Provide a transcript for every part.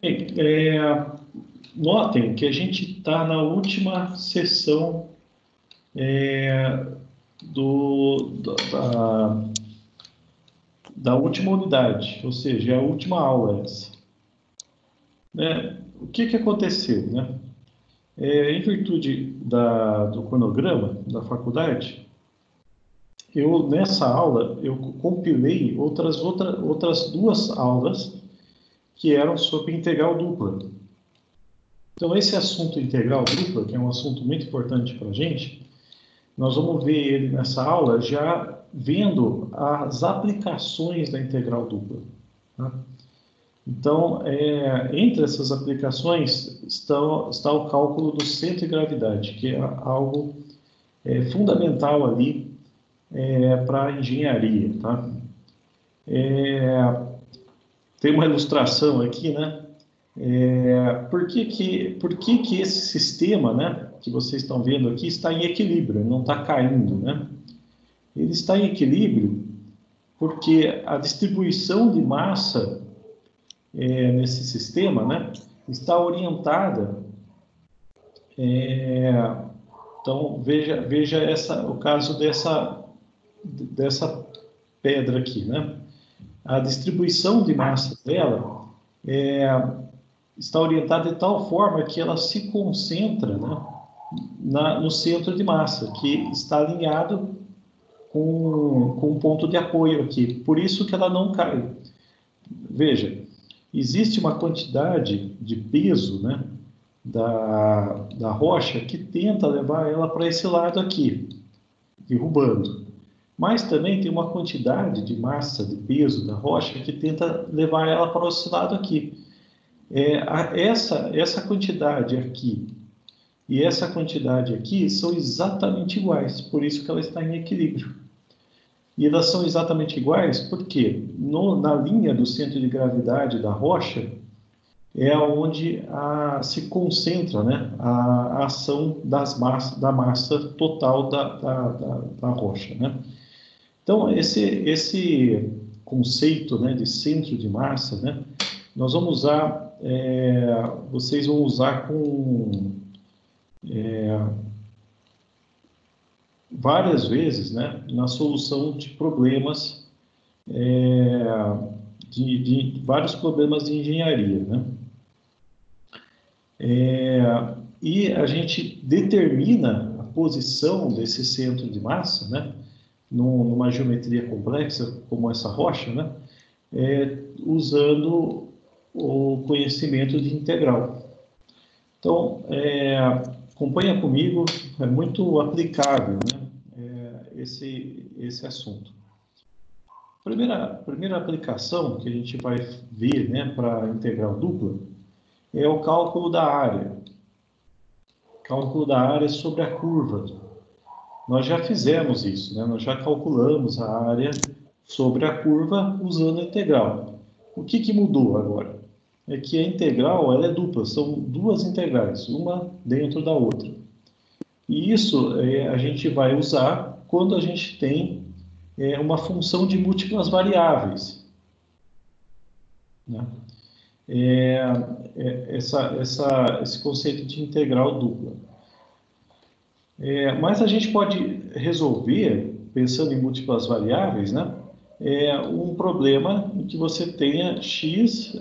é, notem que a gente está na última sessão do, da última unidade, ou seja, é a última aula essa. Né? O que aconteceu? Né? Em virtude do cronograma da faculdade, nessa aula, eu compilei outras duas aulas que eram sobre integral dupla. Então, esse assunto integral dupla, que é um assunto muito importante para a gente, nós vamos ver ele nessa aula já vendo as aplicações da integral dupla. Tá? Então, entre essas aplicações está o cálculo do centro de gravidade, que é algo fundamental ali para a engenharia. Tá? Tem uma ilustração aqui, né? Por que esse sistema, né, que vocês estão vendo aqui está em equilíbrio, não está caindo, né? Ele está em equilíbrio porque a distribuição de massa nesse sistema, né, está orientada. Então veja o caso dessa pedra aqui, né? A distribuição de massa dela está orientada de tal forma que ela se concentra, né, no centro de massa, que está alinhado com um ponto de apoio aqui. Por isso que ela não cai. Veja, existe uma quantidade de peso, né, da rocha que tenta levar ela para esse lado aqui, derrubando. Mas também tem uma quantidade de massa, de peso da rocha que tenta levar ela para esse lado aqui. Essa quantidade aqui e essa quantidade aqui são exatamente iguais, por isso que ela está em equilíbrio. E elas são exatamente iguais porque na linha do centro de gravidade da rocha é onde se concentra, né, a ação da massa total da rocha. Né? Então, esse conceito, né, de centro de massa, né, nós vamos usar, vocês vão usar com várias vezes, né, na solução de problemas, de vários problemas de engenharia. Né? E a gente determina a posição desse centro de massa, né, numa geometria complexa como essa rocha, né, usando o conhecimento de integral. Então, acompanha comigo, é muito aplicável, né, esse assunto. Primeira aplicação que a gente vai ver, né, para integral dupla é o cálculo da área. Cálculo da área sobre a curva. Nós já fizemos isso, né? Nós já calculamos a área sobre a curva usando a integral. O que mudou agora? É que a integral ela é dupla, são duas integrais, uma dentro da outra. E isso a gente vai usar quando a gente tem uma função de múltiplas variáveis. Né? Esse conceito de integral dupla. Mas a gente pode resolver, pensando em múltiplas variáveis, né, um problema em que você tenha x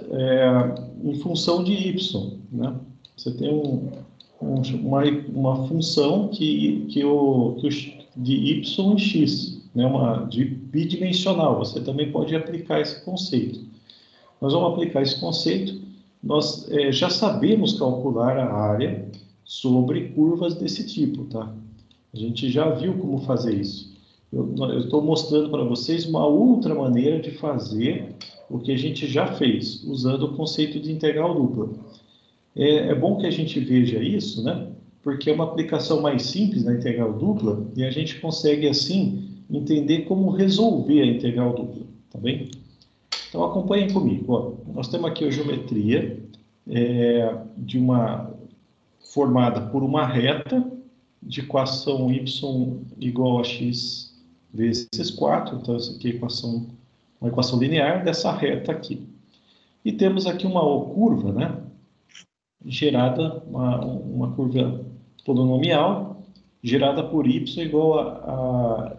em função de y. Né? Você tem uma função de y em x, né, de bidimensional. Você também pode aplicar esse conceito. Nós vamos aplicar esse conceito. Nós já sabemos calcular a área sobre curvas desse tipo, tá? A gente já viu como fazer isso. Eu estou mostrando para vocês uma outra maneira de fazer o que a gente já fez, usando o conceito de integral dupla. É bom que a gente veja isso, né? Porque é uma aplicação mais simples na integral dupla e a gente consegue, assim, entender como resolver a integral dupla, tá bem? Então, acompanhem comigo. Ó, nós temos aqui a geometria formada por uma reta de equação y igual a x vezes 4. Então, essa aqui é uma equação linear dessa reta aqui. E temos aqui uma curva, né? Gerada, uma curva polinomial, gerada por y igual a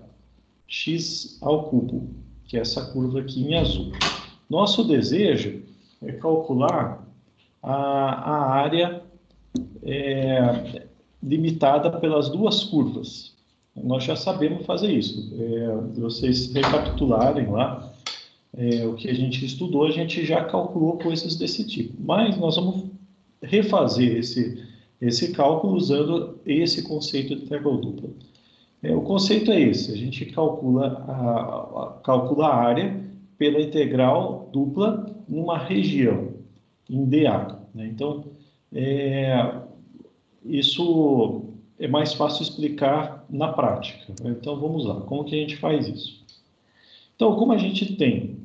x ao cubo, que é essa curva aqui em azul. Nosso desejo é calcular a área limitada pelas duas curvas. Nós já sabemos fazer isso. Se vocês recapitularem lá o que a gente estudou, a gente já calculou coisas desse tipo. Mas nós vamos refazer esse cálculo usando esse conceito de integral dupla. O conceito é esse: a gente calcula a área pela integral dupla numa região, em dA. Né? Então, isso é mais fácil explicar na prática. Então, vamos lá. Como que a gente faz isso? Então, como a gente tem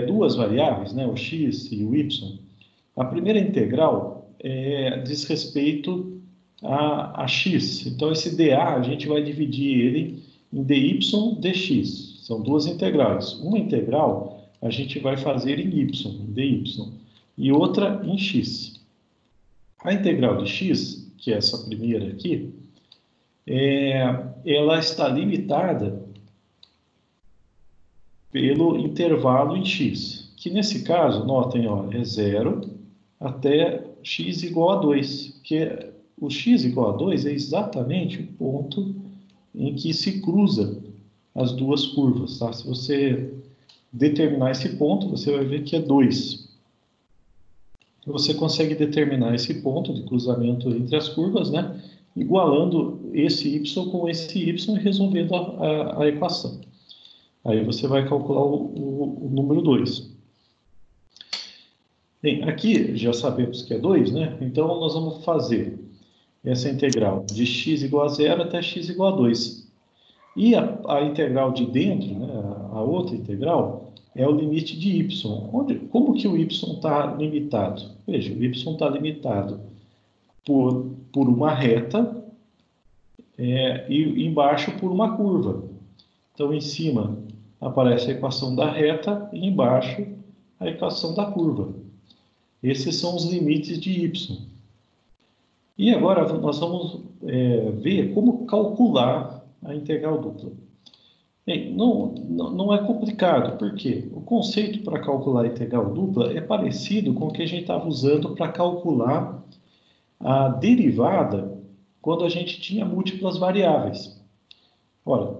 duas variáveis, né, o x e o y, a primeira integral diz respeito a x. Então, esse dA, a gente vai dividir ele em dy dx. São duas integrais. Uma integral a gente vai fazer em y, em dy, e outra em x. A integral de x, que é essa primeira aqui, ela está limitada pelo intervalo em x, que nesse caso, notem, ó, é 0 até x igual a 2, que o x igual a 2 é exatamente o ponto em que se cruza as duas curvas. Tá? Se você determinar esse ponto, você vai ver que é 2. Você consegue determinar esse ponto de cruzamento entre as curvas, né? Igualando esse y com esse y e resolvendo a equação. Aí você vai calcular o número 2. Bem, aqui já sabemos que é 2, né? Então, nós vamos fazer essa integral de x igual a 0 até x igual a 2. E a integral de dentro, né, a outra integral, é o limite de y. Como que o y está limitado? Veja, o y está limitado por uma reta e embaixo por uma curva. Então, em cima aparece a equação da reta e embaixo a equação da curva. Esses são os limites de y. E agora nós vamos ver como calcular a integral dupla. Bem, não é complicado, porque o conceito para calcular a integral dupla é parecido com o que a gente estava usando para calcular a derivada quando a gente tinha múltiplas variáveis. Ora,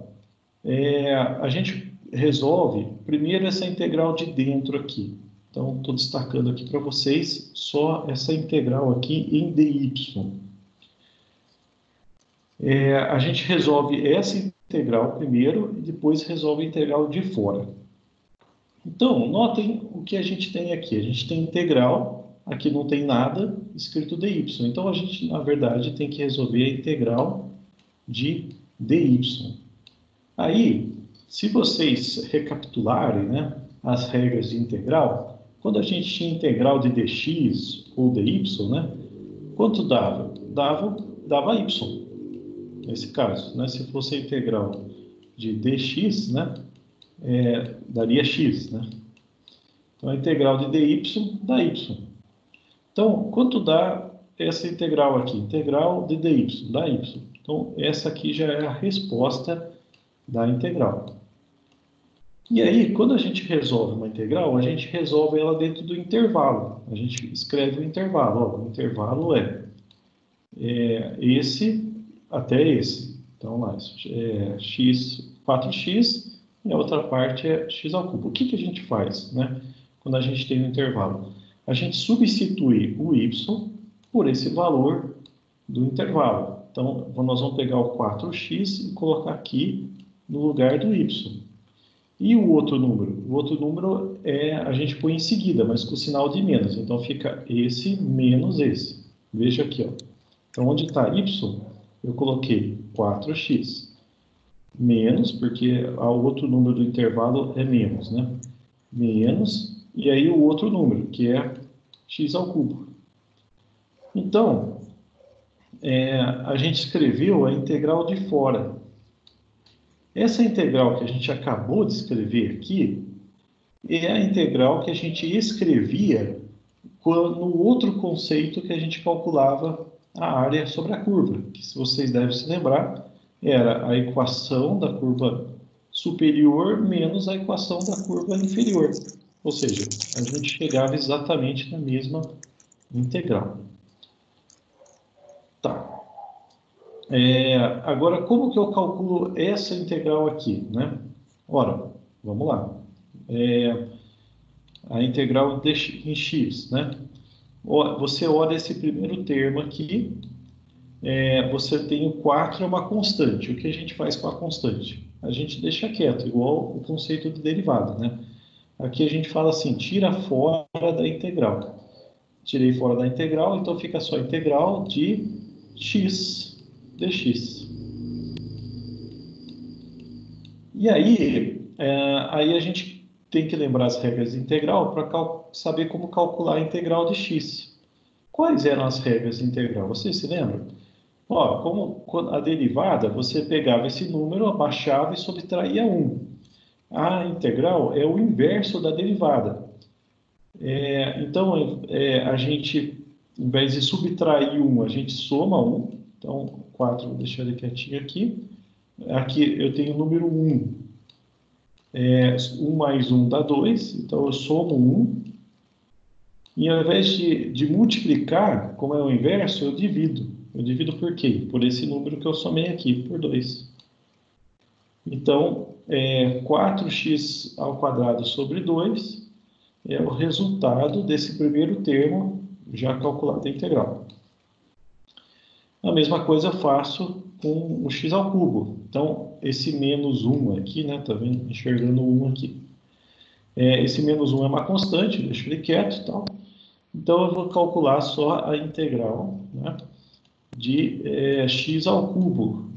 a gente resolve primeiro essa integral de dentro aqui. Então, estou destacando aqui para vocês só essa integral aqui em dy. A gente resolve essa integral primeiro e depois resolve a integral de fora. Então, notem o que a gente tem aqui. A gente tem integral, aqui não tem nada escrito dy. Então, a gente, na verdade, tem que resolver a integral de dy. Aí, se vocês recapitularem, né, as regras de integral, quando a gente tinha integral de dx ou dy, né, quanto dava? Dava y, nesse caso. Né? Se fosse a integral de dx, né, daria x. Né? Então, a integral de dy dá y. Então, quanto dá essa integral aqui? Integral de dy dá y. Então, essa aqui já é a resposta da integral. E aí, quando a gente resolve uma integral, a gente resolve ela dentro do intervalo. A gente escreve o intervalo. Ó, o intervalo é esse até esse. Então, lá, x, 4x, e a outra parte é x ao cubo. O que a gente faz, né, quando a gente tem um intervalo? A gente substitui o y por esse valor do intervalo. Então, nós vamos pegar o 4x e colocar aqui no lugar do y. E o outro número? O outro número a gente põe em seguida, mas com o sinal de menos. Então, fica esse menos esse. Veja aqui, ó. Então, onde está y, eu coloquei 4x. Menos, porque o outro número do intervalo é menos, né? Menos, e aí o outro número, que é x ao cubo. Então, a gente escreveu a integral de fora. Essa integral que a gente acabou de escrever aqui é a integral que a gente escrevia no outro conceito que a gente calculava a área sobre a curva, que, se vocês devem se lembrar, era a equação da curva superior menos a equação da curva inferior. Ou seja, a gente chegava exatamente na mesma integral. Tá. Agora, como que eu calculo essa integral aqui, né? Ora, vamos lá. A integral em x, né? Você olha esse primeiro termo aqui, você tem o 4 é uma constante. O que a gente faz com a constante? A gente deixa quieto, igual o conceito de derivada, né? Aqui a gente fala assim, tira fora da integral. Tirei fora da integral, então fica só a integral de x dx. E aí a gente tem que lembrar as regras de integral para saber como calcular a integral de x. Quais eram as regras de integral? Vocês se lembram? Ó, quando a derivada, você pegava esse número, abaixava e subtraía 1. A integral é o inverso da derivada. Então, a gente, em vez de subtrair 1, a gente soma 1. Então, 4, vou deixar ele quietinho aqui. Aqui eu tenho o número 1. 1 mais 1 dá 2, então eu somo 1. E ao invés de multiplicar, como é o inverso, eu divido. Eu divido por quê? Por esse número que eu somei aqui, por 2. Então, 4x ao quadrado sobre 2 é o resultado desse primeiro termo já calculado a integral. A mesma coisa eu faço com o x ao cubo. Então, esse menos 1 aqui, né? Tá vendo? Enxergando o 1 aqui. Esse menos 1 é uma constante, deixo ele quieto e tal. Então, eu vou calcular só a integral, né, de x ao cubo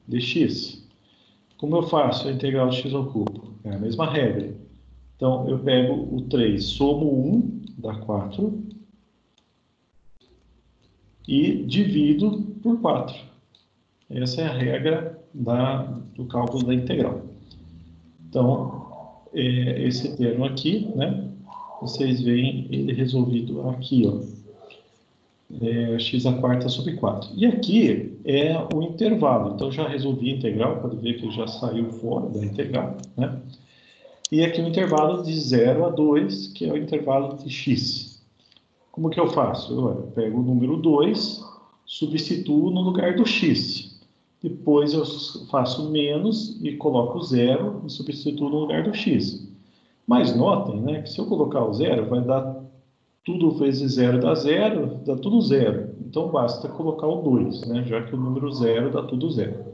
dx. Como eu faço a integral de x ao cubo? É a mesma regra. Então, eu pego o 3, somo 1, dá 4, e divido por 4. Essa é a regra do cálculo da integral. Então, esse termo aqui, né, vocês veem ele resolvido aqui, ó. X a quarta sobre 4. E aqui é o intervalo. Então, já resolvi a integral, pode ver que já saiu fora da integral, né? E aqui o intervalo de 0 a 2, que é o intervalo de x. Como que eu faço? Eu pego o número 2, substituo no lugar do x. Depois eu faço menos e coloco 0 e substituo no lugar do x. Mas notem, né, que se eu colocar o 0, vai dar tudo vezes 0 dá 0, dá tudo 0. Então basta colocar o 2, né, já que o número 0 dá tudo 0.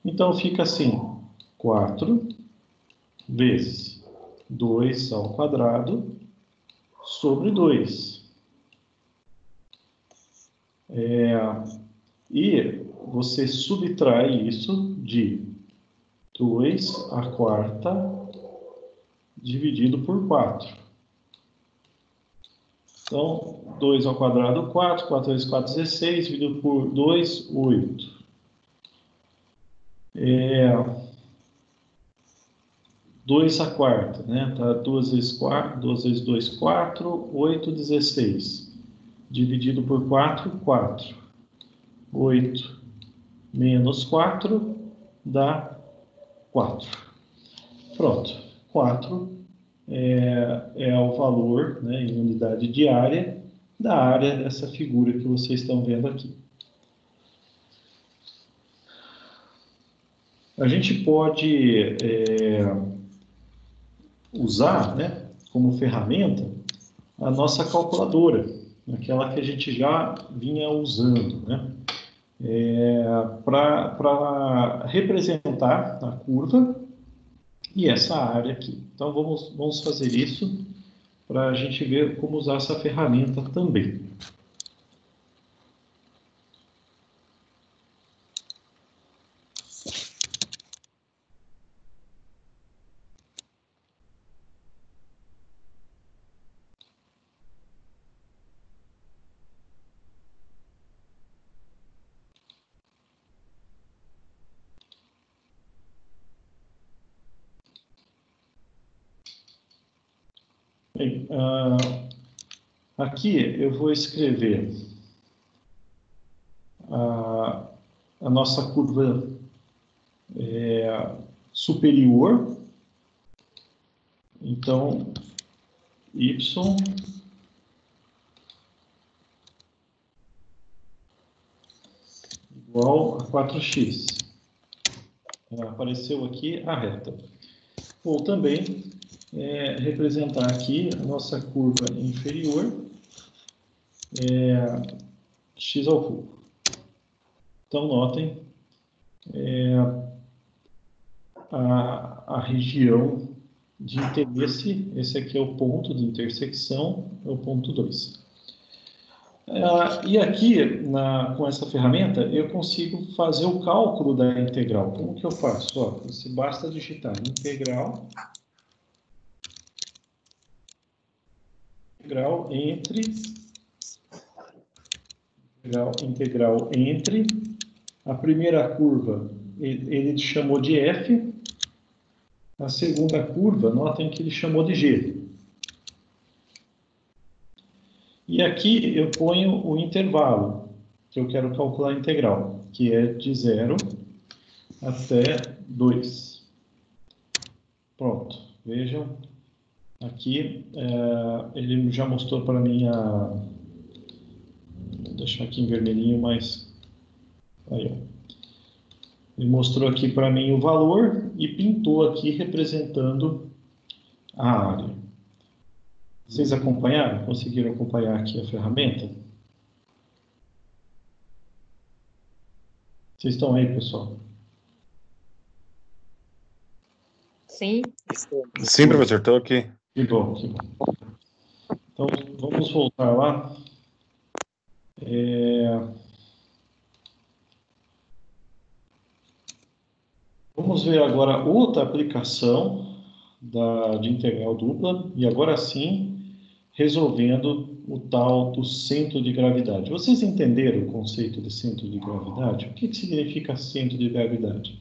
Então fica assim, 4 vezes 2 ao quadrado sobre 2. E você subtrai isso de 2 à quarta dividido por 4. Então, 2 ao quadrado, 4. 4 vezes 4, 16. Dividido por 2, 8. 2 à quarta, né? Tá 2 vezes 4, 2 vezes 2, 4. 8, 16. Dividido por 4, 4. 8 menos 4 dá 4. Pronto. 4 é o valor, né, em unidade de área, da área dessa figura que vocês estão vendo aqui. A gente pode usar, né, como ferramenta a nossa calculadora, aquela que a gente já vinha usando, né, para representar a curva e essa área aqui. Então, vamos fazer isso para a gente ver como usar essa ferramenta também. Bem, aqui eu vou escrever a nossa curva superior. Então, y igual a 4x. Apareceu aqui a reta. Ou também representar aqui a nossa curva inferior, x ao cubo. Então, notem a região de interesse, esse aqui é o ponto de intersecção, é o ponto 2. E aqui, com essa ferramenta, eu consigo fazer o cálculo da integral. Como que eu faço? Ó, você basta digitar integral entre a primeira curva, ele chamou de f, a segunda curva, notem que ele chamou de g. E aqui eu ponho o intervalo, que eu quero calcular a integral, que é de 0 até 2. Pronto, vejam, aqui ele já mostrou para mim vou deixar aqui em vermelhinho, mas aí, ó. Ele mostrou aqui para mim o valor e pintou aqui representando a área. Vocês acompanharam? Conseguiram acompanhar aqui a ferramenta? Vocês estão aí, pessoal? Sim. Sim, professor, estou aqui. Que bom, que bom. Então, vamos voltar lá. Vamos ver agora outra aplicação de integral dupla, e agora sim, resolvendo o tal do centro de gravidade. Vocês entenderam o conceito de centro de gravidade? O que significa centro de gravidade?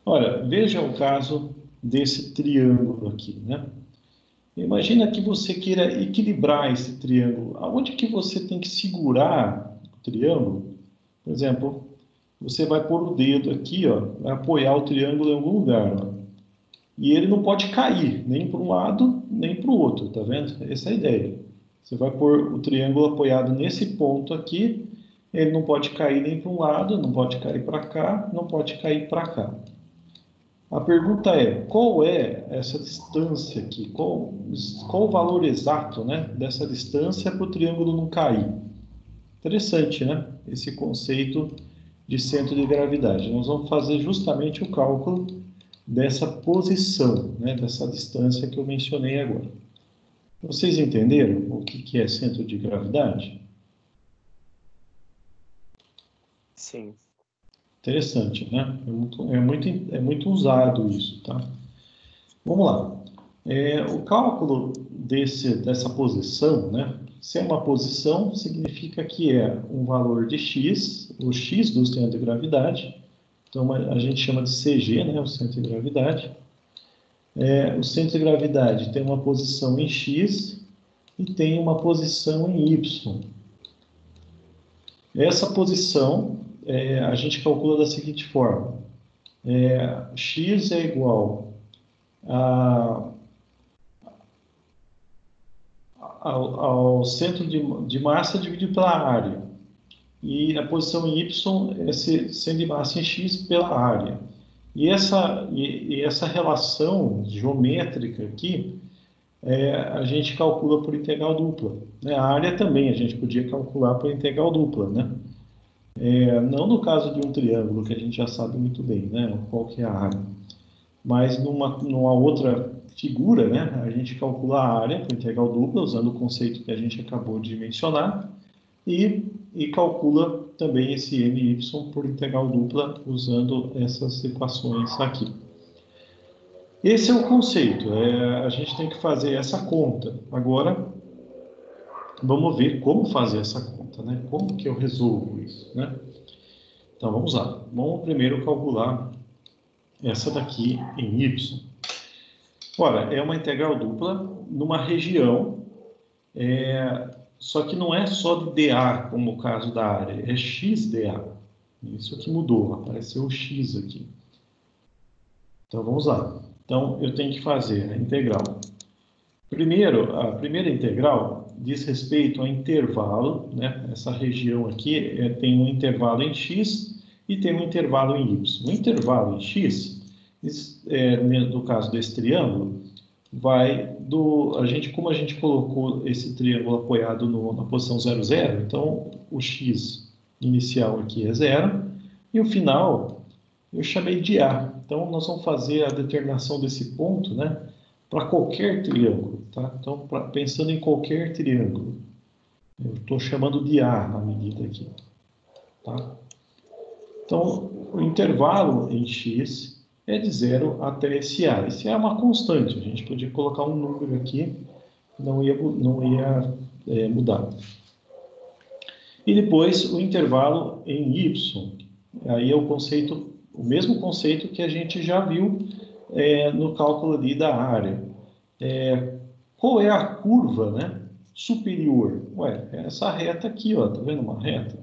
Olha, veja o caso desse triângulo aqui, né? Imagina que você queira equilibrar esse triângulo. Aonde que você tem que segurar o triângulo? Por exemplo, você vai pôr o dedo aqui, ó, vai apoiar o triângulo em algum lugar, ó, e ele não pode cair, nem para um lado, nem para o outro, tá vendo? Essa é a ideia. Você vai pôr o triângulo apoiado nesse ponto aqui, ele não pode cair nem para um lado, não pode cair para cá, não pode cair para cá. A pergunta é, qual é essa distância aqui? Qual o valor exato, né, dessa distância para o triângulo não cair? Interessante, né? Esse conceito de centro de gravidade. Nós vamos fazer justamente o cálculo dessa posição, né, dessa distância que eu mencionei agora. Vocês entenderam o que é centro de gravidade? Sim. Interessante, né? É muito usado isso, tá? Vamos lá. O cálculo dessa posição, né? Se é uma posição, significa que é um valor de x, o x do centro de gravidade. Então, a gente chama de CG, né? O centro de gravidade. O centro de gravidade tem uma posição em x e tem uma posição em y. Essa posição a gente calcula da seguinte forma. X é igual ao centro de massa dividido pela área. E a posição em y é centro de massa em x pela área. E essa relação geométrica aqui, a gente calcula por integral dupla. A área também a gente podia calcular por integral dupla, né? Não no caso de um triângulo, que a gente já sabe muito bem, né, qual que é a área. Mas numa outra figura, né, a gente calcula a área por integral dupla, usando o conceito que a gente acabou de mencionar, e calcula também esse my por integral dupla, usando essas equações aqui. Esse é o conceito, a gente tem que fazer essa conta. Agora, vamos ver como fazer essa conta, né? Como que eu resolvo isso, né? Então, vamos lá. Vamos primeiro calcular essa daqui em y. Ora, é uma integral dupla numa região, só que não é só de dA, como o caso da área, é xdA. Isso que mudou, apareceu o x aqui. Então, vamos lá. Então, eu tenho que fazer a integral. Primeiro, a primeira integral diz respeito ao intervalo, né? Essa região aqui tem um intervalo em x e tem um intervalo em y. O intervalo em x, no caso desse triângulo, vai como a gente colocou esse triângulo apoiado na posição 0, 0, então o x inicial aqui é 0 e o final eu chamei de A. Então, nós vamos fazer a determinação desse ponto, né, para qualquer triângulo, tá? Então, pensando em qualquer triângulo, eu estou chamando de A a medida aqui, tá? Então, o intervalo em x é de 0 até esse A. Esse A é uma constante, a gente podia colocar um número aqui, não ia mudar. E depois o intervalo em y, aí é o mesmo conceito que a gente já viu no cálculo ali da área. Qual é a curva, né, superior? Ué, é essa reta aqui, ó, tá vendo uma reta?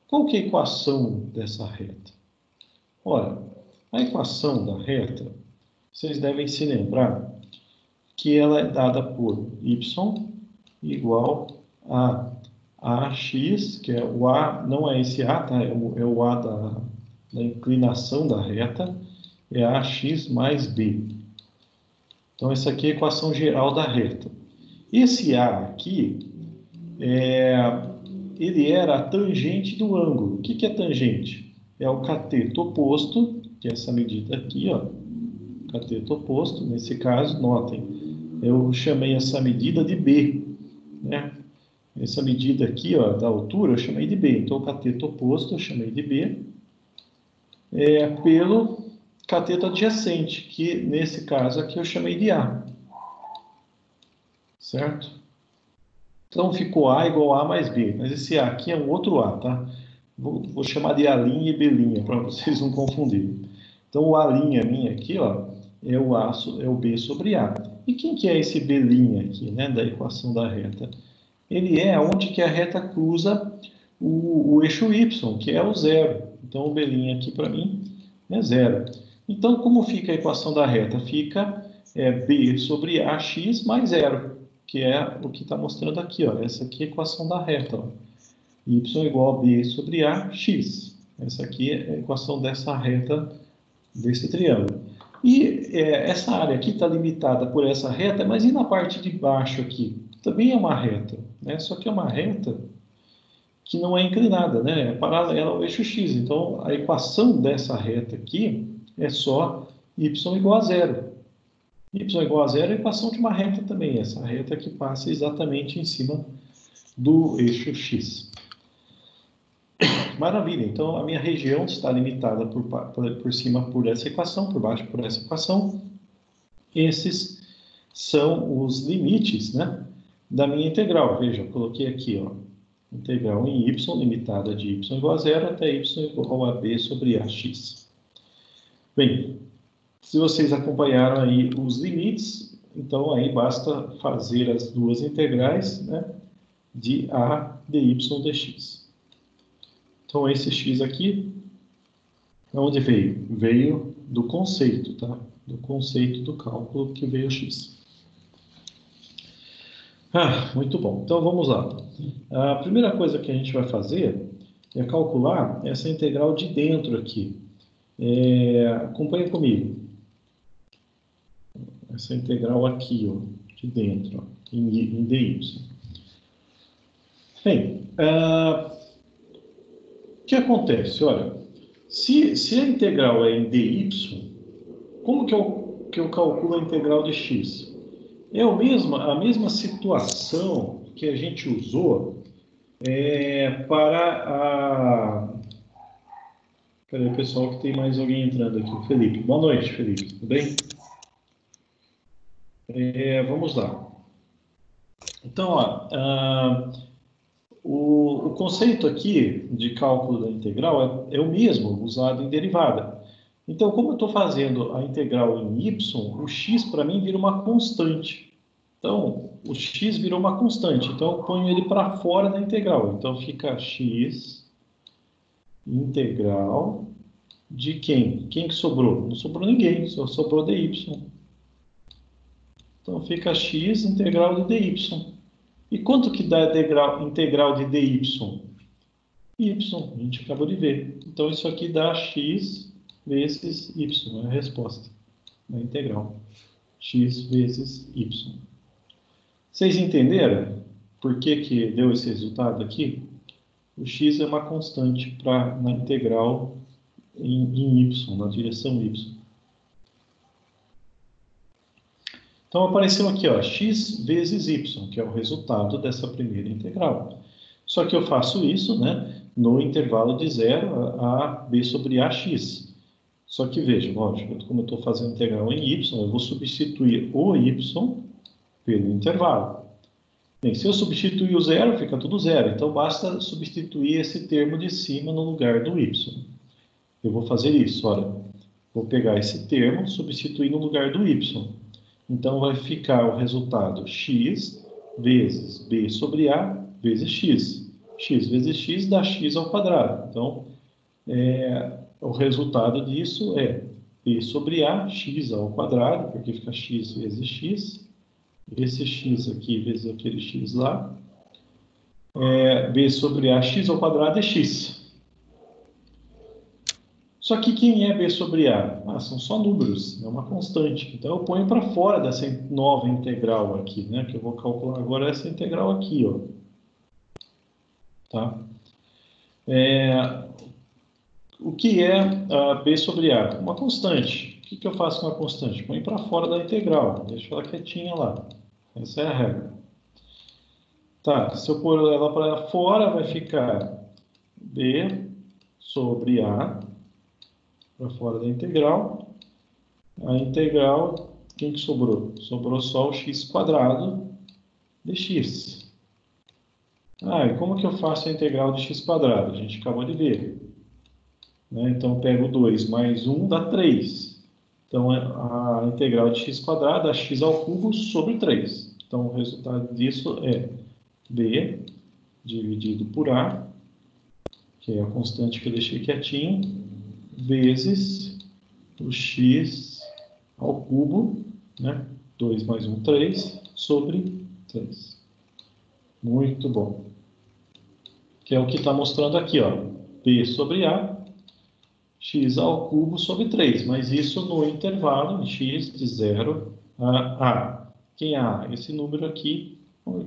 Qual que é a equação dessa reta? Ora, a equação da reta, vocês devem se lembrar que ela é dada por y igual a AX, que é o A, não é esse A, tá? É o A da inclinação da reta, é AX mais B. Então, essa aqui é a equação geral da reta. Esse A aqui, ele era a tangente do ângulo. O que é tangente? É o cateto oposto, que é essa medida aqui, ó. Cateto oposto, nesse caso, notem, eu chamei essa medida de B, né? Essa medida aqui, ó, da altura, eu chamei de B. Então, o cateto oposto eu chamei de B, pelo cateto adjacente, que nesse caso aqui eu chamei de A. Certo? Então, ficou A igual a mais B. Mas esse A aqui é um outro A, tá? Vou chamar de A' e B', para vocês não confundirem. Então, o A' minha aqui, ó, é o B sobre A. E quem que é esse B' aqui, né, da equação da reta? Ele é onde que a reta cruza o eixo Y, que é o 0. Então, o B' aqui para mim é 0. Então, como fica a equação da reta? Fica B sobre AX mais 0, que é o que está mostrando aqui, ó. Essa aqui é a equação da reta, ó. Y igual a B sobre AX. Essa aqui é a equação dessa reta, desse triângulo. E essa área aqui está limitada por essa reta, mas e na parte de baixo aqui? Também é uma reta, né? Só que é uma reta que não é inclinada, né? É paralela ao eixo x. Então, a equação dessa reta aqui é só y igual a 0. Y igual a 0 é a equação de uma reta também, essa reta que passa exatamente em cima do eixo x. Maravilha, então a minha região está limitada por cima por essa equação, por baixo por essa equação. Esses são os limites, né, da minha integral. Veja, eu coloquei aqui, ó, integral em y, limitada de y igual a 0 até y igual a b sobre ax. Bem, se vocês acompanharam aí os limites, então aí basta fazer as duas integrais, né, de a dy dx. Então, esse x aqui, onde veio? Veio do conceito, tá? Do conceito do cálculo que veio x. Muito bom. Então, vamos lá. A primeira coisa que a gente vai fazer é calcular essa integral de dentro aqui. Acompanha comigo. Essa integral aqui, ó, de dentro, ó, em dy. Bem, o que acontece? Olha, se a integral é em dy, como que eu calculo a integral de x? É a mesma situação que a gente usou para a... Cadê, pessoal, que tem mais alguém entrando aqui? Felipe. Boa noite, Felipe. Tudo bem? Vamos lá. Então, ó, o conceito aqui de cálculo da integral é o mesmo usado em derivada. Então, como eu estou fazendo a integral em y, o x para mim vira uma constante. Então, o x virou uma constante. Então, eu ponho ele para fora da integral. Então, fica x integral de quem? Quem que sobrou? Não sobrou ninguém, só sobrou dy. Então, fica x integral de dy. E quanto que dá a integral de dy? Y, a gente acabou de ver. Então, isso aqui dá x vezes y, é a resposta da integral. X vezes y. Vocês entenderam por que deu esse resultado aqui? O x é uma constante na integral em y, na direção y. Então, apareceu aqui, ó, x vezes y, que é o resultado dessa primeira integral. Só que eu faço isso, né, no intervalo de 0 a b sobre ax. Só que veja, lógico, como eu estou fazendo integral em y, eu vou substituir o y pelo intervalo. Bem, se eu substituir o zero, fica tudo zero. Então, basta substituir esse termo de cima no lugar do y. Eu vou fazer isso, olha. Vou pegar esse termo, substituir no lugar do y. Então, vai ficar o resultado x vezes b sobre a vezes x. X vezes x dá x ao quadrado. Então, o resultado disso é b sobre a, x ao quadrado, porque fica x vezes x. Esse x aqui vezes aquele x lá. B sobre a, x ao quadrado é x. Só que quem é b sobre a? São só números, é uma constante. Então, eu ponho para fora dessa nova integral aqui, né? Que eu vou calcular agora essa integral aqui, ó. Tá? O que é b sobre a? Uma constante. O que eu faço com a constante? Põe para fora da integral, deixo ela quietinha lá. Essa é a regra. Tá, se eu pôr ela para fora, vai ficar b sobre a, para fora da integral. A integral, quem que sobrou? Sobrou só o x quadrado de x. E como que eu faço a integral de x quadrado? A gente acabou de ver. Né? Então, eu pego 2 mais 1 dá 3. Então, a integral de x quadrado dá x ao cubo sobre 3. Então, o resultado disso é b dividido por a, que é a constante que eu deixei quietinho, vezes o x ao cubo, né? 2 mais 1, 3, sobre 3. Muito bom. Que é o que está mostrando aqui, ó. B sobre a, x ao cubo sobre 3. Mas isso no intervalo x de 0 a a. Quem é a? Esse número aqui,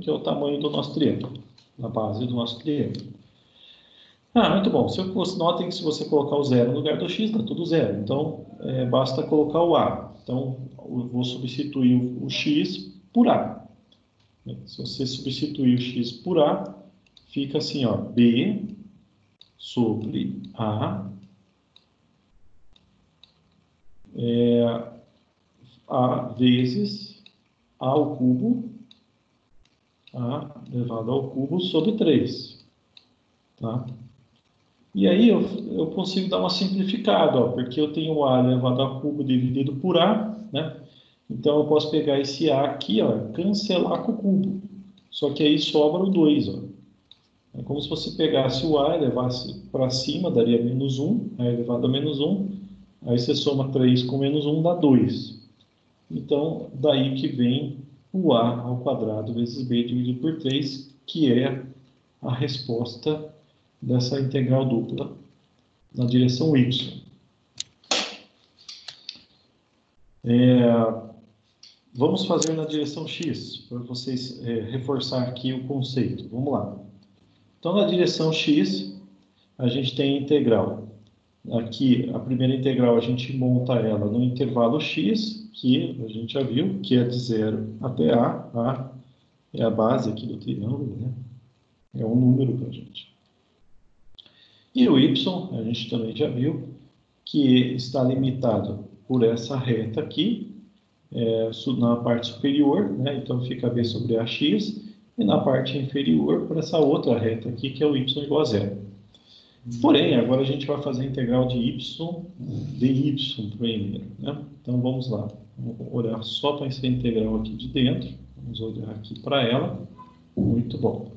que é o tamanho do nosso triângulo, na base do nosso triângulo. Muito bom. Notem que se você colocar o zero no lugar do x, dá tudo zero. Então, basta colocar o a. Então, eu vou substituir o x por a. Se você substituir o x por a, fica assim, ó, b sobre a vezes a ao cubo, a elevado ao cubo sobre 3. Tá? E aí eu consigo dar uma simplificada, ó, porque eu tenho o a elevado ao cubo dividido por a, né? Então eu posso pegar esse a aqui, ó, cancelar com o cubo. Só que aí sobra o 2, ó. É como se você pegasse o a e levasse para cima, daria menos 1, a elevado a menos 1. Aí você soma 3 com menos 1, dá 2. Então, daí que vem o a ao quadrado vezes b dividido por 3, que é a resposta dessa integral dupla na direção y. Vamos fazer na direção x, para vocês reforçar aqui o conceito. Vamos lá. Então, na direção x, a gente tem a integral. Aqui, a primeira integral, a gente monta ela no intervalo x, que a gente já viu, que é de 0 até a. A é a base aqui do triângulo, né? É um número para a gente. E o y, a gente também já viu, que está limitado por essa reta aqui, na parte superior, né? Então fica b sobre ax, e na parte inferior por essa outra reta aqui, que é o y igual a 0. Porém, agora a gente vai fazer a integral de y dy primeiro, né? Então, vamos lá. Vamos olhar só para essa integral aqui de dentro. Vamos olhar aqui para ela. Muito bom.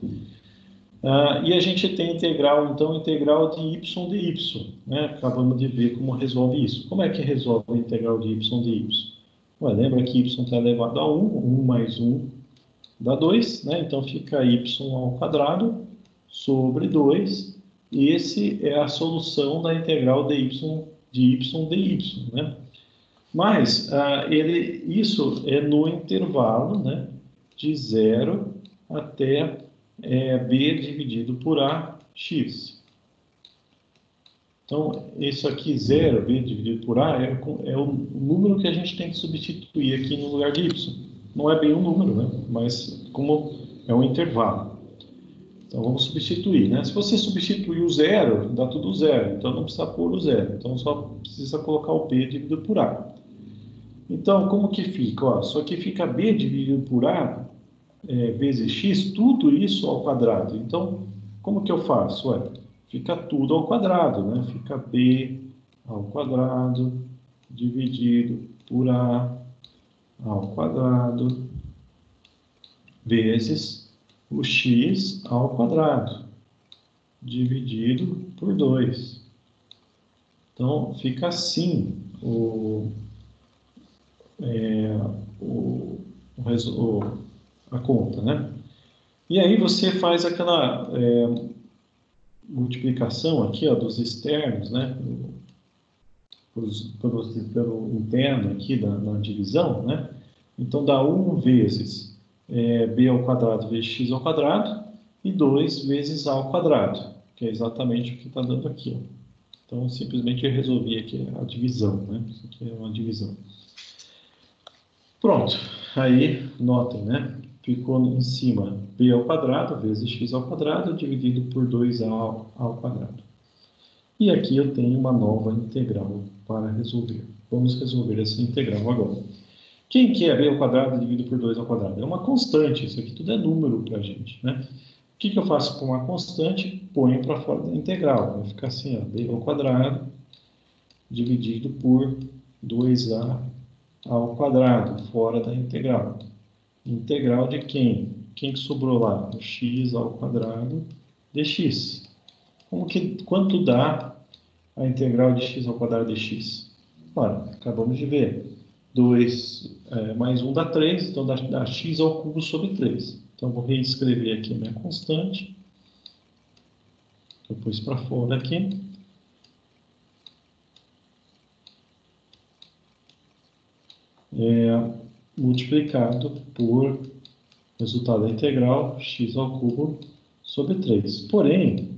E a gente tem integral, então, integral de y dy, né? Acabamos de ver como resolve isso. Como é que resolve a integral de y dy? Ué, lembra que y está elevado a 1, 1 mais 1 dá 2, né? Então, fica y ao quadrado sobre 2. Esse é a solução da integral de y dy, né? Mas isso é no intervalo, né, de 0 até b dividido por a, x. Então, isso aqui, 0, b dividido por a, é o número que a gente tem que substituir aqui no lugar de y. Não é bem um número, né? Mas como é um intervalo. Então, vamos substituir, né? Se você substituir o 0, dá tudo 0. Então, não precisa pôr o 0. Então, só precisa colocar o b dividido por a. Então, como que fica? Ó, só que fica b dividido por a vezes x, tudo isso ao quadrado. Então, como que eu faço? Ué, fica tudo ao quadrado, né? Fica b ao quadrado dividido por a ao quadrado vezes o x ao quadrado dividido por 2. Então, fica assim a conta, né? E aí você faz aquela multiplicação aqui, ó, dos externos, né? Pelo interno aqui na divisão, né? Então, dá 1 vezes b ao quadrado vezes x ao quadrado e 2 vezes a ao quadrado, que é exatamente o que está dando aqui, ó. Então, simplesmente eu resolvi aqui a divisão, né? Isso aqui é uma divisão. Pronto. Aí, notem, né? Ficou em cima b ao quadrado vezes x ao quadrado dividido por 2a ao quadrado. E aqui eu tenho uma nova integral para resolver. Vamos resolver essa integral agora. Quem que é b ao quadrado dividido por 2 ao quadrado? É uma constante, isso aqui tudo é número para a gente, né? O que eu faço com uma constante? Ponho para fora da integral. Vai ficar assim, ó, b ao quadrado dividido por 2a ao quadrado, fora da integral. Integral de quem? Quem que sobrou lá? O x ao quadrado dx. Quanto dá a integral de x ao quadrado dx? Ora, acabamos de ver. 2 mais 1 dá 3, então dá x ao cubo sobre 3. Então, vou reescrever aqui a minha constante. Eu pus para fora aqui. Multiplicado por resultado da integral x ao cubo sobre 3. Porém,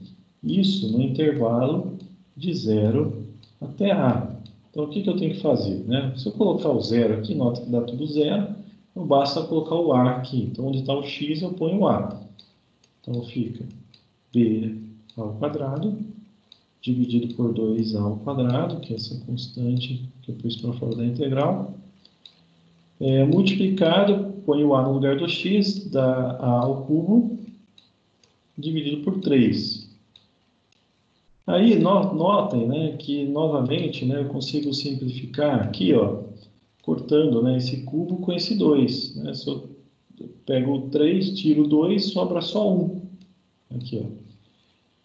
isso no intervalo de 0 até a. Então, o que eu tenho que fazer, né? Se eu colocar o 0 aqui, nota que dá tudo 0, não basta colocar o a aqui. Então, onde está o x, eu ponho o a. Então, fica b ao quadrado dividido por 2a ao quadrado, que é essa constante que eu pus para fora da integral. Multiplicado, põe o a no lugar do x, dá a ao cubo, dividido por 3. Aí, notem, né, que, novamente, né, eu consigo simplificar aqui, ó, cortando, né, esse cubo com esse 2. Né? Se eu pego o 3, tiro o 2, sobra só 1. Aqui, ó.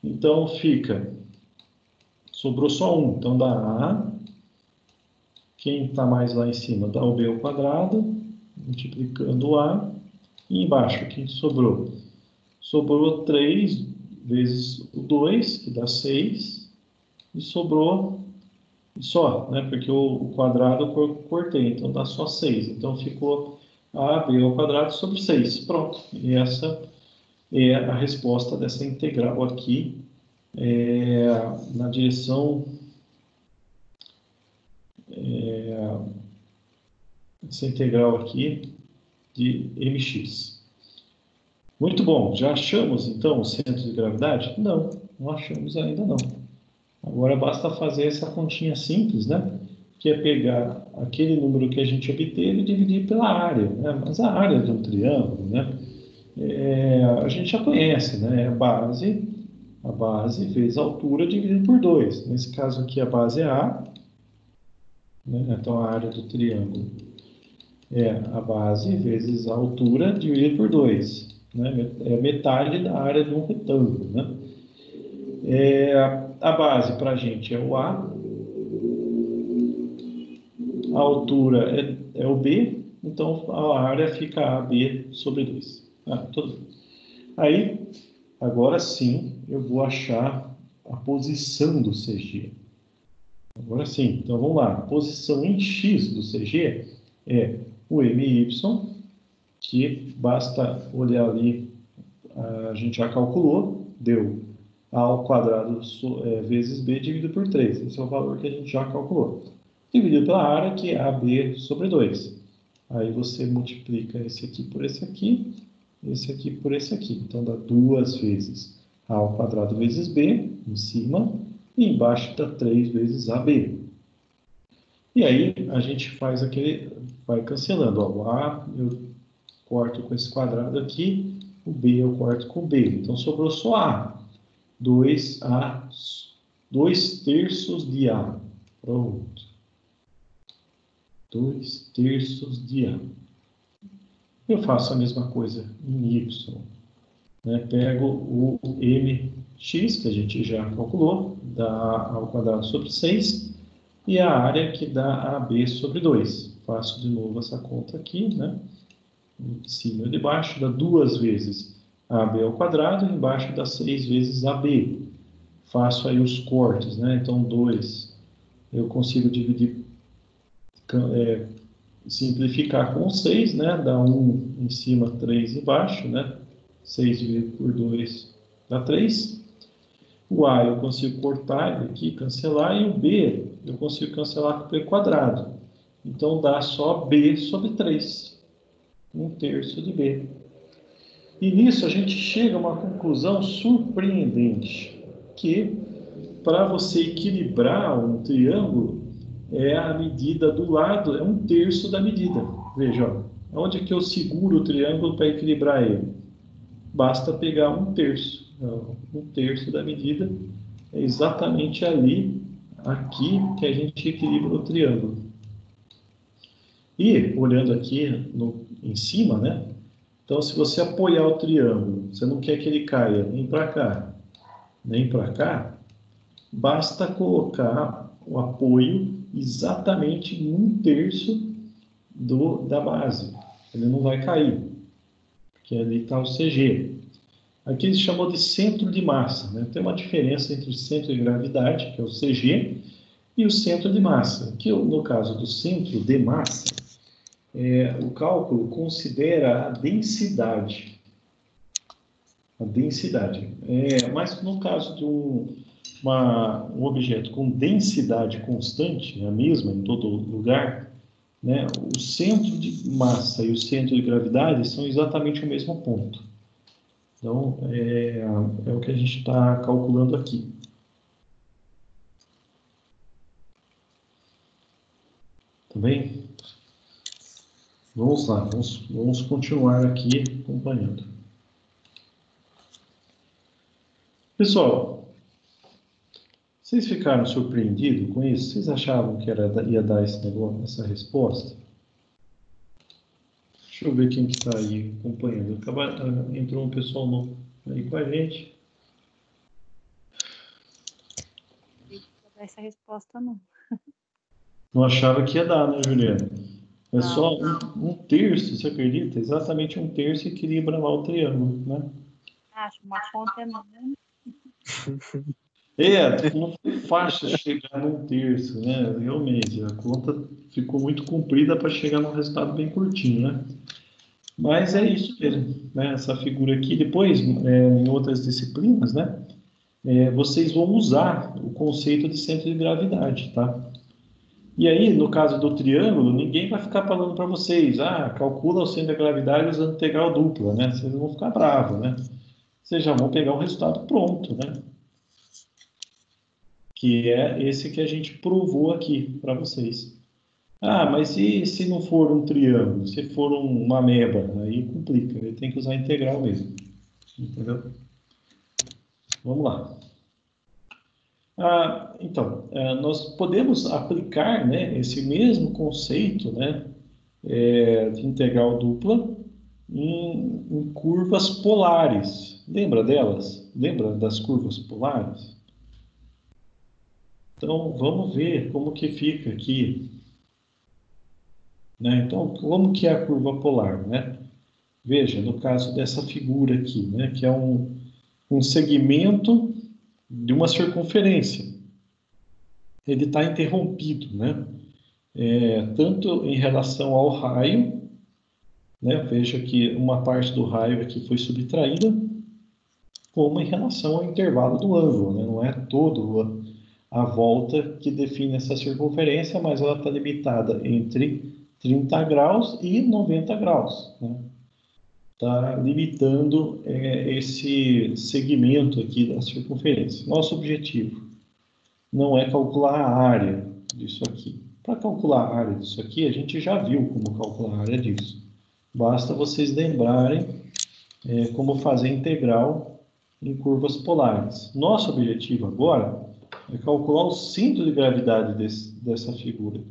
Então, sobrou só 1. Então, dá a. Quem está mais lá em cima dá o b ao quadrado, multiplicando o a. E embaixo, o que sobrou? Sobrou 3 vezes o 2, que dá 6. E sobrou só, né? Porque o quadrado eu cortei, então dá só 6. Então ficou ab ao quadrado sobre 6. Pronto. E essa é a resposta dessa integral aqui, na direção... essa integral aqui de mx. Muito bom. Já achamos, então, o centro de gravidade? Não, não achamos ainda não. Agora basta fazer essa continha simples, né? Que é pegar aquele número que a gente obteve e dividir pela área, né? Mas a área de um triângulo, né? A gente já conhece, né? É a base A base vezes a altura dividido por 2. Nesse caso aqui, a base é A, né? Então, a área do triângulo é a base vezes a altura dividido por 2. Né? É metade da área de um retângulo. Né? A base para a gente é o A, a altura é o B, então a área fica AB sobre 2. Tudo bem. Aí, agora sim, eu vou achar a posição do CG. Agora sim, então vamos lá. A posição em X do CG é o MY, que basta olhar ali, a gente já calculou, deu A ao quadrado vezes B dividido por 3. Esse é o valor que a gente já calculou. Dividido pela área, que é AB sobre 2. Aí você multiplica esse aqui por esse aqui por esse aqui. Então, dá 2 vezes A ao quadrado vezes B, em cima, e embaixo dá 3 vezes AB. E aí, a gente faz vai cancelando. Ó, o A eu corto com esse quadrado aqui, o B eu corto com o B. Então, sobrou só A. 2A, 2/3 de A. Pronto. 2/3 de A. Eu faço a mesma coisa em Y. Né? Pego o mx, que a gente já calculou, dá A ao quadrado sobre 6, e a área que dá AB sobre 2. Faço de novo essa conta aqui, né? De cima e de baixo, dá 2 vezes AB ao quadrado, e embaixo dá 6 vezes AB. Faço aí os cortes, né? Então, 2, eu consigo dividir, simplificar com 6, né? Dá 1 em cima, 3 embaixo, né? 6 dividido por 2 dá 3. O A eu consigo cortar ele aqui, cancelar, e o B eu consigo cancelar com o B quadrado. Então, dá só B sobre 3, 1/3 de B. E nisso a gente chega a uma conclusão surpreendente, que para você equilibrar um triângulo, a medida do lado é 1/3 da medida. Veja, ó, onde é que eu seguro o triângulo para equilibrar ele? Basta pegar 1/3. Então, 1/3 da medida é exatamente ali, aqui, que a gente equilibra o triângulo. E, olhando aqui em cima, né? Então, se você apoiar o triângulo, você não quer que ele caia nem para cá, nem para cá, basta colocar o apoio exatamente em 1/3 da base. Ele não vai cair, porque ali está o CG. Aqui eles chamam de centro de massa. Né? Tem uma diferença entre o centro de gravidade, que é o CG, e o centro de massa, que no caso do centro de massa, o cálculo considera a densidade. A densidade. Mas no caso de um objeto com densidade constante, a mesma em todo lugar, né, o centro de massa e o centro de gravidade são exatamente o mesmo ponto. Então, é o que a gente está calculando aqui. Tá bem? Vamos lá, vamos continuar aqui acompanhando. Pessoal, vocês ficaram surpreendidos com isso? Vocês achavam que ia dar esse negócio, essa resposta? Deixa eu ver quem que está aí acompanhando. Entrou um pessoal novo aí com a gente. Não vou dar essa resposta, não. Não achava que ia dar, né, Juliana? É Não. só 1/3, você acredita? Exatamente 1/3 equilibra lá o triângulo, né? Acho uma conta enorme. Não foi fácil chegar num terço, né? Realmente, a conta ficou muito comprida para chegar num resultado bem curtinho, né? Mas é isso mesmo, né? Essa figura aqui, depois, em outras disciplinas, né? Vocês vão usar o conceito de centro de gravidade, tá? E aí, no caso do triângulo, ninguém vai ficar falando para vocês, calcula o centro de gravidade usando integral dupla, né? Vocês vão ficar bravos, né? Vocês já vão pegar o resultado pronto, né? Que é esse que a gente provou aqui para vocês. Mas e se não for um triângulo, se for uma ameba, aí complica, aí tem que usar integral mesmo, entendeu? Vamos lá. Então, nós podemos aplicar, né, esse mesmo conceito, né, de integral dupla em curvas polares. Lembra delas? Lembra das curvas polares? Então, vamos ver como que fica aqui, né? Então, como que é a curva polar, né? Veja, no caso dessa figura aqui, né, que é um segmento de uma circunferência. Ele está interrompido, né? Tanto em relação ao raio, né? Veja que uma parte do raio aqui foi subtraída, como em relação ao intervalo do ângulo, né? Não é todo a volta que define essa circunferência, mas ela está limitada entre 30 graus e 90 graus, né? Está limitando esse segmento aqui da circunferência. Nosso objetivo não é calcular a área disso aqui. Para calcular a área disso aqui, a gente já viu como calcular a área disso. Basta vocês lembrarem como fazer integral em curvas polares. Nosso objetivo agora é calcular o centro de gravidade dessa figura.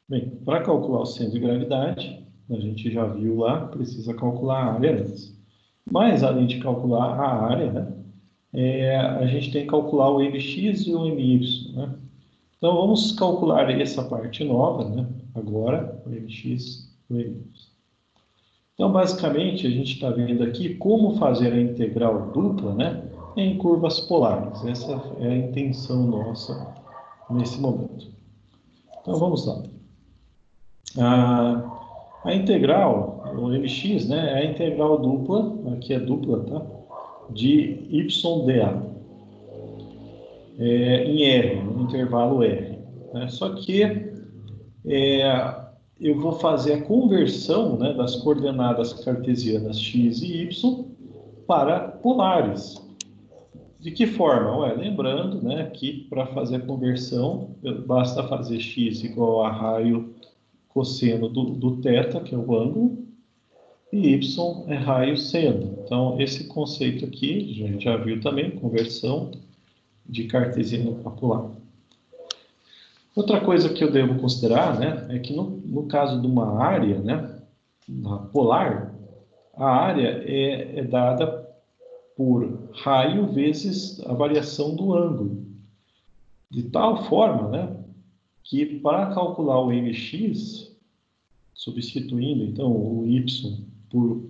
Bem, para calcular o centro de gravidade, a gente já viu lá, precisa calcular a área antes. Mas, além de calcular a área, né, a gente tem que calcular o mx e o my, né? Então, vamos calcular essa parte nova, né, agora, o mx e o my. Então, basicamente, a gente está vendo aqui como fazer a integral dupla, né, em curvas polares. Essa é a intenção nossa nesse momento. Então, vamos lá. A integral, o mx, né, é a integral dupla, aqui é dupla, tá? De YdA, em R, no intervalo R, né? Só que eu vou fazer a conversão, né, das coordenadas cartesianas x e y para polares. De que forma? Lembrando, né, que para fazer a conversão, basta fazer x igual a raio cosseno do θ, que é o ângulo, e y é raio seno. Então, esse conceito aqui, a gente já viu também, conversão de cartesiano para polar. Outra coisa que eu devo considerar, né, é que no caso de uma área, né, na polar, a área é dada por raio vezes a variação do ângulo. De tal forma, né, que para calcular o mx, substituindo então o y por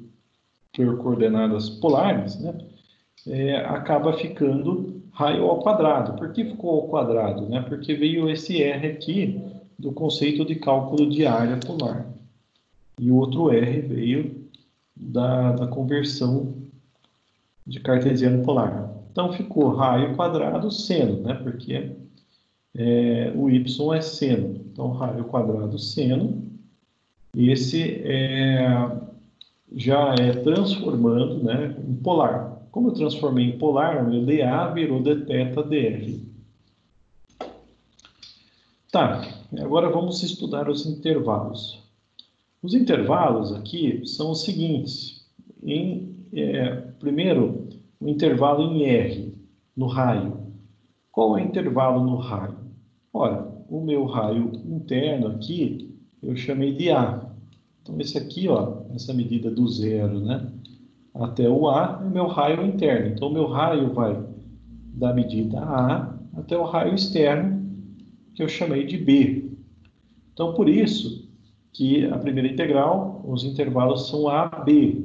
coordenadas polares, né, acaba ficando raio ao quadrado. Por que ficou ao quadrado? Né? Porque veio esse R aqui do conceito de cálculo de área polar. E o outro R veio da conversão de cartesiano polar. Então ficou raio quadrado seno, né? Porque o y é seno. Então raio quadrado seno. Esse já é transformando, né, em polar. Como eu transformei em polar, meu dA virou dθ dr. Tá, agora vamos estudar os intervalos. Os intervalos aqui são os seguintes. Primeiro, o intervalo em R, no raio. Qual é o intervalo no raio? Ora, o meu raio interno aqui, eu chamei de A. Então, esse aqui, ó, essa medida do zero, né, até o A é o meu raio interno. Então, o meu raio vai da medida A até o raio externo, que eu chamei de B. Então, por isso que a primeira integral, os intervalos são A, B,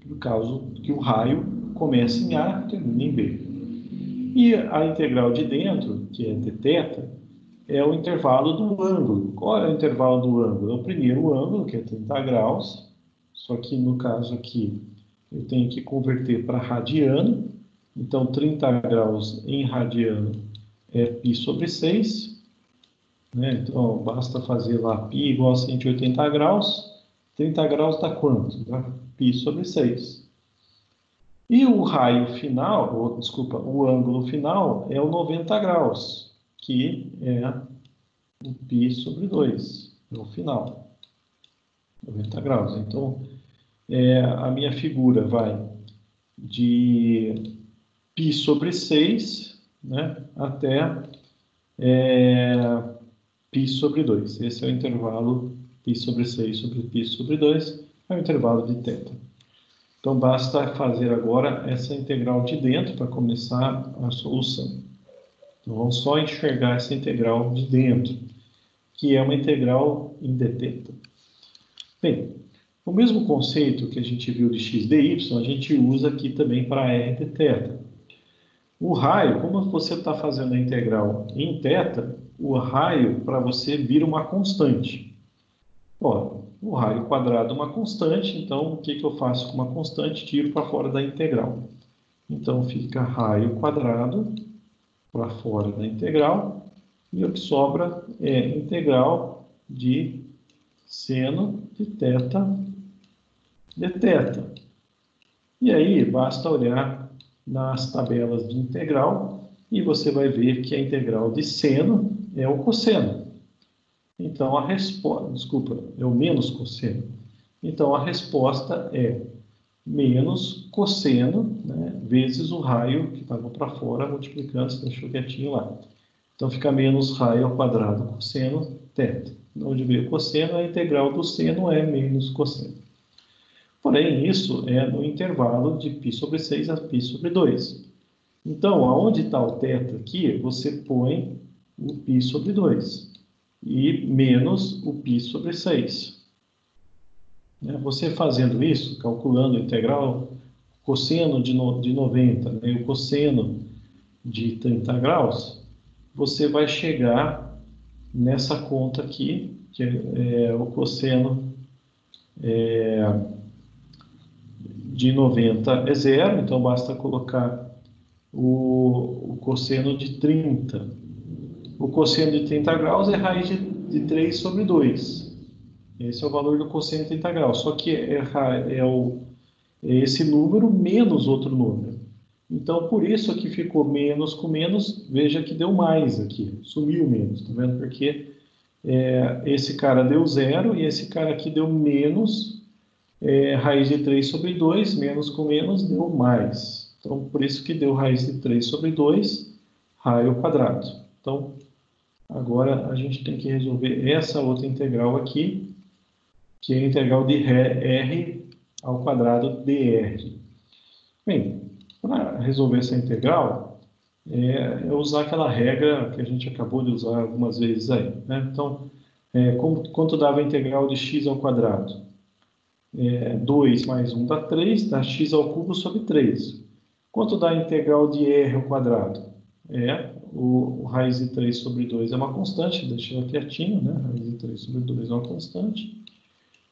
por causa que o raio começa em A e termina em B. E a integral de dentro, que é dθ, é o intervalo do ângulo. Qual é o intervalo do ângulo? É o primeiro ângulo, que é 30 graus, só que no caso aqui eu tenho que converter para radiano. Então, 30 graus em radiano é π sobre 6. Né? Então, basta fazer lá π igual a 180 graus. 30 graus dá quanto? Dá π sobre 6. E o raio final, desculpa, o ângulo final é o 90 graus, que é o π sobre 2, é o final. 90 graus. Então, a minha figura vai de π sobre 6, né, até π sobre 2. Esse é o intervalo π sobre 6 sobre π sobre 2, é o intervalo de θ. Então, basta fazer agora essa integral de dentro para começar a solução. Então, vamos só enxergar essa integral de dentro, que é uma integral em dθ. Bem, o mesmo conceito que a gente viu de x dy, a gente usa aqui também para r dθ. O raio, como você está fazendo a integral em θ, o raio para você vira uma constante. Ó, o raio quadrado é uma constante, então o que eu faço com uma constante? Tiro para fora da integral. Então fica raio quadrado para fora da integral, e o que sobra é integral de seno de θ dθ. E aí basta olhar nas tabelas de integral e você vai ver que a integral de seno é o cosseno. Então a resposta, desculpa, é o menos cosseno. Então a resposta é menos cosseno, né, vezes o raio que estava para fora, multiplicando, você deixou quietinho lá. Então fica menos raio ao quadrado cosseno θ. Onde veio cosseno, a integral do seno é menos cosseno. Porém, isso é no intervalo de π sobre 6 a π sobre 2. Então, aonde está o θ aqui, você põe o π sobre 2 e menos o π sobre 6. Você fazendo isso, calculando a integral cosseno de 90, né, e o cosseno de 30 graus, você vai chegar nessa conta aqui, que é o cosseno de 90 é zero, então basta colocar o cosseno de 30. O cosseno de 30 graus é raiz de 3 sobre 2. Esse é o valor do cosseno de 30 graus, só que é esse número menos outro número. Então, por isso aqui ficou menos com menos, veja que deu mais aqui, sumiu menos, tá vendo? Porque esse cara deu zero e esse cara aqui deu menos, raiz de 3 sobre 2, menos com menos deu mais. Então, por isso que deu raiz de 3 sobre 2, raio quadrado. Então, agora a gente tem que resolver essa outra integral aqui, que é a integral de r ao quadrado dr. Bem, para resolver essa integral, é usar aquela regra que a gente acabou de usar algumas vezes aí, né? Então, quanto dava a integral de x ao quadrado? 2 mais 1 dá 3, dá x ao cubo sobre 3. Quanto dá a integral de r ao quadrado? O raiz de 3 sobre 2 é uma constante, deixa ela quietinho, né? Raiz de 3 sobre 2 é uma constante.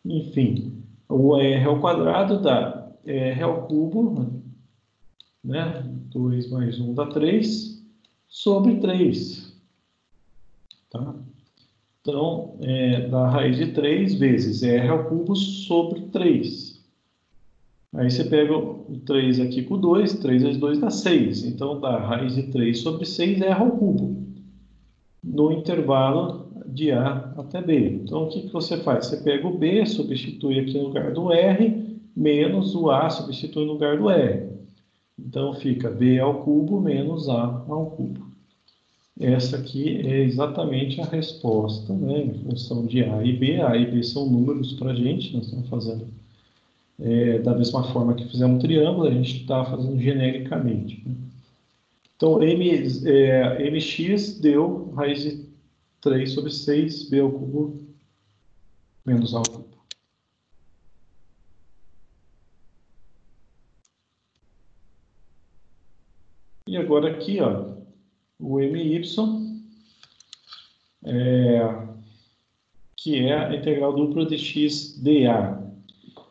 Enfim, o r ao quadrado dá r ao cubo, né? 2 mais 1 dá 3, sobre 3. Tá? Então, dá raiz de 3 vezes r ao cubo sobre 3. Aí você pega o 3 aqui com 2, 3 vezes 2 dá 6. Então, dá raiz de 3 sobre 6 r ao cubo, no intervalo de A até B. Então, o que você faz? Você pega o B, substitui aqui no lugar do R, menos o A, substitui no lugar do R. Então, fica B ao cubo menos A ao cubo. Essa aqui é exatamente a resposta, né, em função de A e B. A e B são números para a gente, nós estamos fazendo da mesma forma que fizemos um triângulo, a gente está fazendo genericamente. Né? Então, mx deu raiz de 3 sobre 6, b ao cubo menos a ao cubo. E agora aqui, ó, o my, que é a integral dupla de x dA.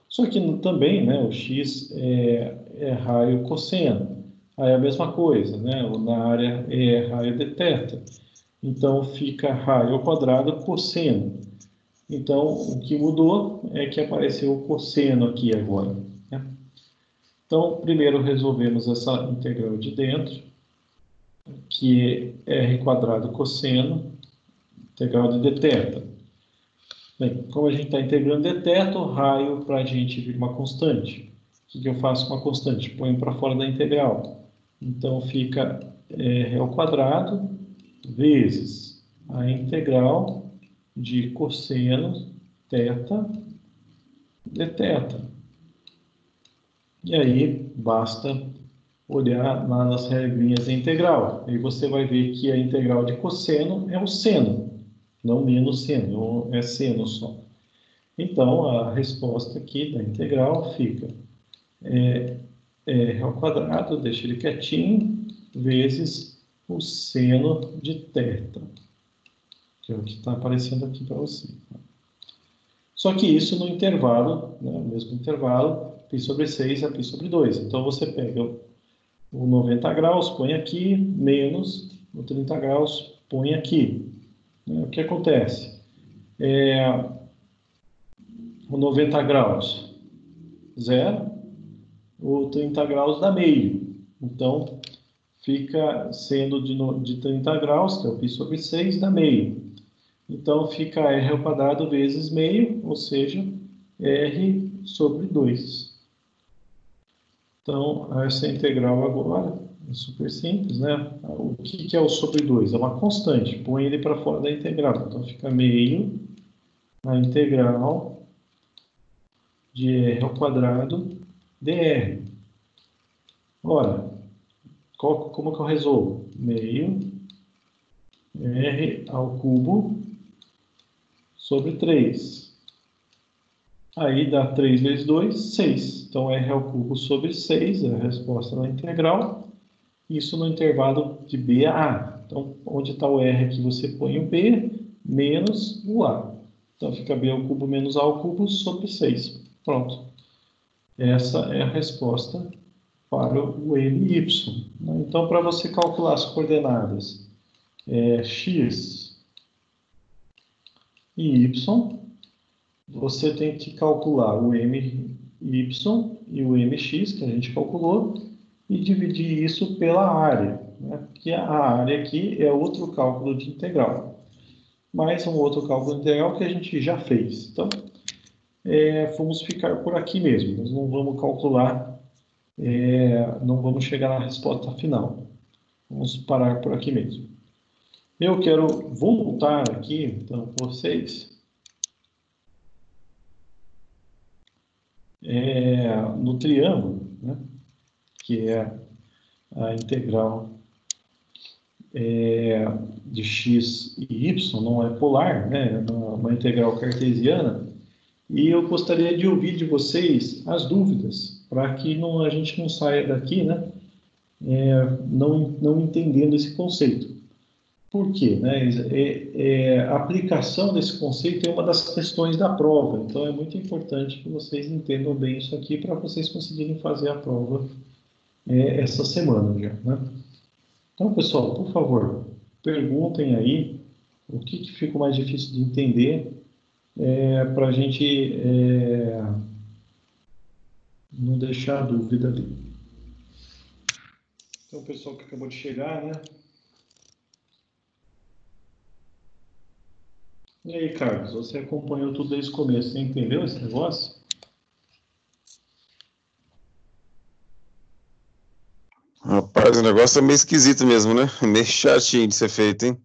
Só que também, né, o x é raio cosseno. Aí é a mesma coisa, né? Na área é raio de θ. Então, fica raio ao quadrado cosseno. Então, o que mudou é que apareceu o cosseno aqui agora. Né? Então, primeiro resolvemos essa integral de dentro, que é r quadrado cosseno, integral de dθ. Bem, como a gente está integrando dθ, o raio para a gente vir uma constante. O que eu faço com a constante? Ponho para fora da integral. Então, fica R ao quadrado vezes a integral de cosseno θ de θ. E aí, basta olhar lá nas regrinhas da integral. Aí você vai ver que a integral de cosseno é o seno, não menos seno, é seno só. Então, a resposta aqui da integral fica R ao quadrado, deixa ele quietinho, vezes o seno de θ, que é o que está aparecendo aqui para você. Só que isso no intervalo, né, no mesmo intervalo, π sobre 6 a π sobre 2. Então, você pega o 90 graus, põe aqui, menos o 30 graus, põe aqui. O que acontece? O 90 graus, 0. O 30 graus dá meio. Então, fica sendo de 30 graus, que é o π sobre 6, dá meio. Então, fica R ao quadrado vezes meio, ou seja, R sobre 2. Então, essa integral agora é super simples, né? O que é o sobre 2? É uma constante, põe ele para fora da integral. Então, fica meio a integral de R ao quadrado dr. Ora, como que eu resolvo? Meio R ao cubo sobre 3. Aí dá 3 vezes 2, 6. Então, R ao cubo sobre 6 é a resposta da integral. Isso no intervalo de B a A. Então, onde está o R aqui, você põe o B menos o A. Então, fica B ao cubo menos A ao cubo sobre 6. Pronto. Essa é a resposta para o MY. Então, para você calcular as coordenadas x e y, você tem que calcular o MY e o MX, que a gente calculou, e dividir isso pela área, né? Que a área aqui é outro cálculo de integral. Mais um outro cálculo de integral que a gente já fez. Então, vamos ficar por aqui mesmo. Nós não vamos calcular, não vamos chegar na resposta final. Vamos parar por aqui mesmo. Eu quero voltar aqui, então, com vocês, no triângulo, né? Que é a integral de x e y, não é polar, né? É uma integral cartesiana. E eu gostaria de ouvir de vocês as dúvidas, para que a gente não saia daqui, né? Não entendendo esse conceito. Por quê? Né? A aplicação desse conceito é uma das questões da prova, então é muito importante que vocês entendam bem isso aqui para vocês conseguirem fazer a prova essa semana já. Né? Então, pessoal, por favor, perguntem aí o que fica mais difícil de entender para a gente não deixar dúvida ali. Então, o pessoal que acabou de chegar, né? E aí, Carlos, você acompanhou tudo desde o começo, você entendeu esse negócio? Rapaz, o negócio é meio esquisito mesmo, né? Meio chatinho de ser feito, hein?